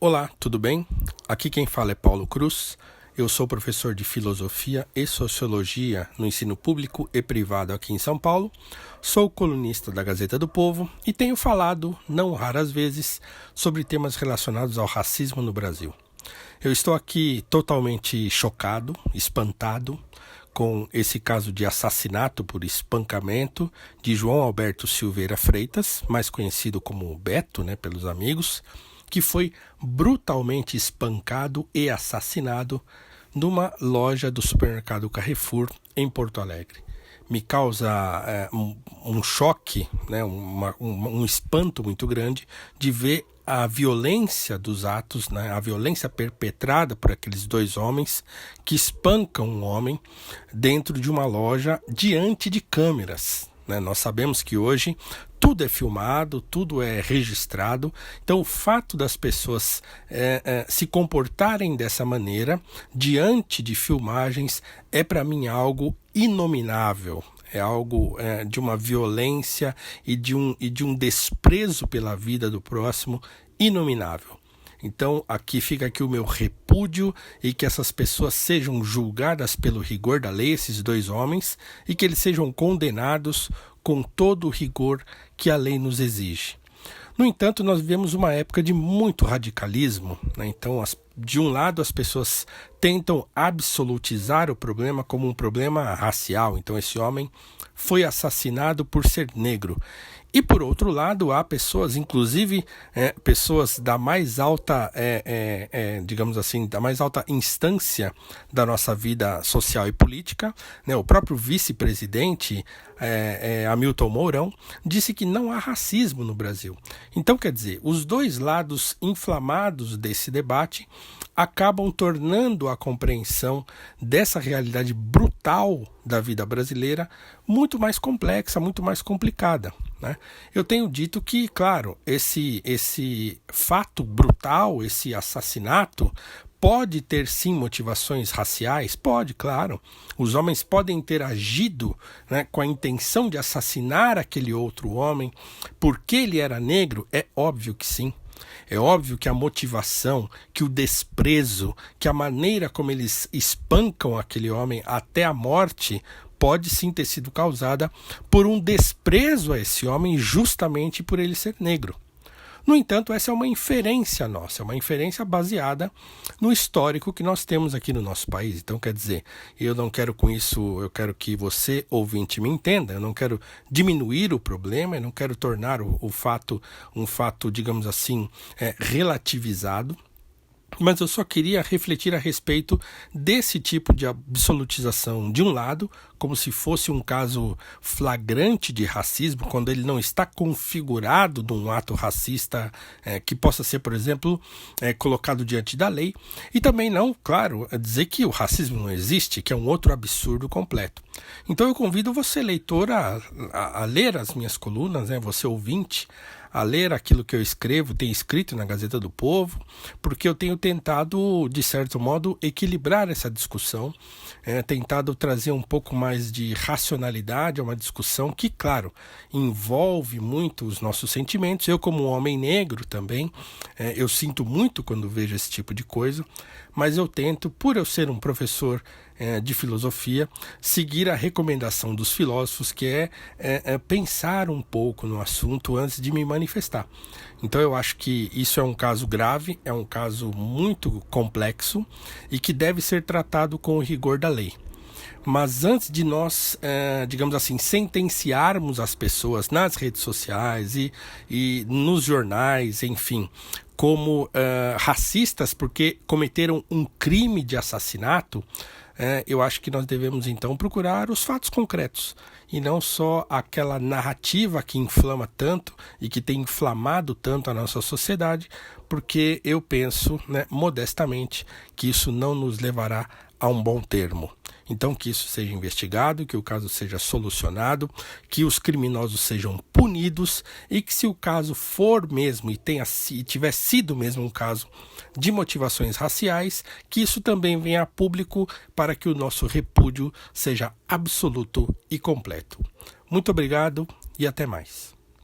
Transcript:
Olá, tudo bem? Aqui quem fala é Paulo Cruz. Eu sou professor de Filosofia e Sociologia no ensino público e privado aqui em São Paulo. Sou colunista da Gazeta do Povo e tenho falado, não raras vezes, sobre temas relacionados ao racismo no Brasil. Eu estou aqui totalmente chocado, espantado, com esse caso de assassinato por espancamento de João Alberto Silveira Freitas, mais conhecido como Beto, pelos amigos, que foi brutalmente espancado e assassinado numa loja do supermercado Carrefour, em Porto Alegre. Me causa um choque, um espanto muito grande de ver a violência dos atos, a violência perpetrada por aqueles dois homens que espancam um homem dentro de uma loja diante de câmeras. Nós sabemos que hoje tudo é filmado, tudo é registrado, então o fato das pessoas se comportarem dessa maneira diante de filmagens é para mim algo inominável. É algo de uma violência e de um desprezo pela vida do próximo inominável. Então aqui fica aqui o meu repúdio e que essas pessoas sejam julgadas pelo rigor da lei, esses dois homens, e que eles sejam condenados com todo o rigor que a lei nos exige. No entanto, nós vivemos uma época de muito radicalismo, Então, de um lado, as pessoas tentam absolutizar o problema como um problema racial. Então, esse homem foi assassinado por ser negro. E, por outro lado, há pessoas, inclusive pessoas da mais alta, digamos assim, da mais alta instância da nossa vida social e política, o próprio vice-presidente, Hamilton Mourão, disse que não há racismo no Brasil. Então, quer dizer, os dois lados inflamados desse debate acabam tornando a compreensão dessa realidade brutal da vida brasileira muito mais complexa, muito mais complicada. Eu tenho dito que, claro, esse fato brutal, esse assassinato, pode ter sim motivações raciais? Pode, claro. Os homens podem ter agido com a intenção de assassinar aquele outro homem porque ele era negro? É óbvio que sim. É óbvio que a motivação, que o desprezo, que a maneira como eles espancam aquele homem até a morte pode sim ter sido causada por um desprezo a esse homem justamente por ele ser negro. No entanto, essa é uma inferência nossa, é uma inferência baseada no histórico que nós temos aqui no nosso país. Então, quer dizer, eu não quero com isso, eu quero que você, ouvinte, me entenda, eu não quero diminuir o problema, eu não quero tornar o fato um fato, digamos assim, relativizado. Mas eu só queria refletir a respeito desse tipo de absolutização de um lado, como se fosse um caso flagrante de racismo, quando ele não está configurado de um ato racista que possa ser, por exemplo, colocado diante da lei. E também não, claro, dizer que o racismo não existe, que é um outro absurdo completo. Então eu convido você, leitor, a ler as minhas colunas, você ouvinte, a ler aquilo que eu escrevo, tenho escrito na Gazeta do Povo, porque eu tenho tentado, de certo modo, equilibrar essa discussão, tentado trazer um pouco mais de racionalidade a uma discussão que, claro, envolve muito os nossos sentimentos. Eu, como homem negro também, eu sinto muito quando vejo esse tipo de coisa, mas eu tento, por eu ser um professor de filosofia, seguir a recomendação dos filósofos, que é pensar um pouco no assunto antes de me manifestar. Então eu acho que isso é um caso grave, é um caso muito complexo e que deve ser tratado com o rigor da lei. Mas antes de nós, digamos assim, sentenciarmos as pessoas nas redes sociais e nos jornais, enfim, como racistas porque cometeram um crime de assassinato, eu acho que nós devemos então procurar os fatos concretos e não só aquela narrativa que inflama tanto e que tem inflamado tanto a nossa sociedade, porque eu penso, modestamente, que isso não nos levará a um bom termo. Então que isso seja investigado, que o caso seja solucionado, que os criminosos sejam punidos e que, se o caso for mesmo e tiver sido mesmo um caso de motivações raciais, que isso também venha a público para que o nosso repúdio seja absoluto e completo. Muito obrigado e até mais.